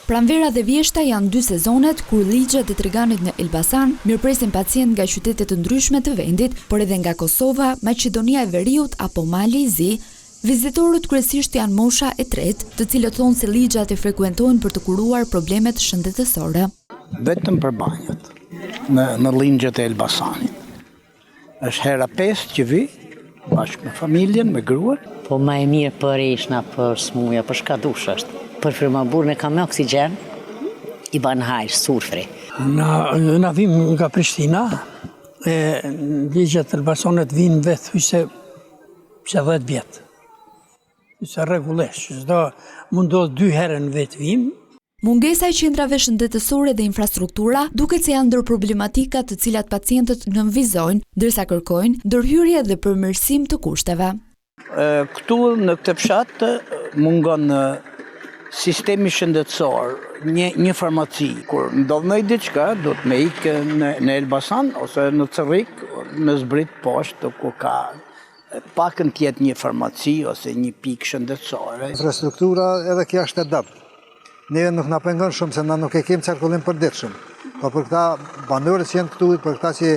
Pranvera dhe Vjeshta janë dy sezonet kur ligjet e Triganit në Elbasan mirëpresin pacient nga qytetet të ndryshme të vendit, por edhe nga Kosova, Maqedonia e Veriut apo Mali i Zi. Vizitorët kryesisht janë mosha e tretë, të cilët thonë se ligjat e frekuentojnë për të kuruar problemet shëndetësore. Vetëm për banjat në ligjet e Elbasanit. Është hera 5 që vi, bashkë me familjen, me gruan. Po ma e mirë për ishna, për smuja, për shka dush është. Për firmaburën e ka me oksigen, i ban hajsh, surfri. Na vim nga Prishtina, ligjet të Elbasanit vinë vetë hyse 10 vjetë. Hyse regulesh, mundohet 2 herë në vetë vim. Mungesa e qendrave shëndetësore dhe infrastruktura duket se janë ndër problematikat të cilat pacientët nënvizojnë, ndërsa kërkojnë ndërhyrje dhe përmirësim të kushteve. Këtu në këtë fshat mungon sistemi shëndetësor, një farmaci. Kur ndodh ndonjë diçka, do të me ikë në Elbasan ose në Cerrik, me zbrit poshtë ku ka pakën tjetë një farmaci ose një pikë shëndetësore. Infrastruktura edhe kjo është e dobët. Neve nuk na pengon shumë se na nuk e kemi qarkullim përditshëm. Po për këta banorët që janë këtu, për këta që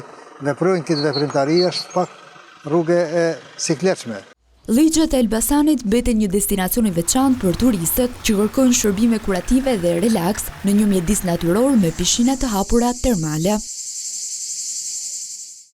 veprojnë këtë veprimtari është pak rrugë e sikletshme. Ligjet e Elbasanit beten një destinacion i veçantë për turistët që kërkojnë shërbime kurative dhe relaks në një mjedis natyror me pishina të hapura termale.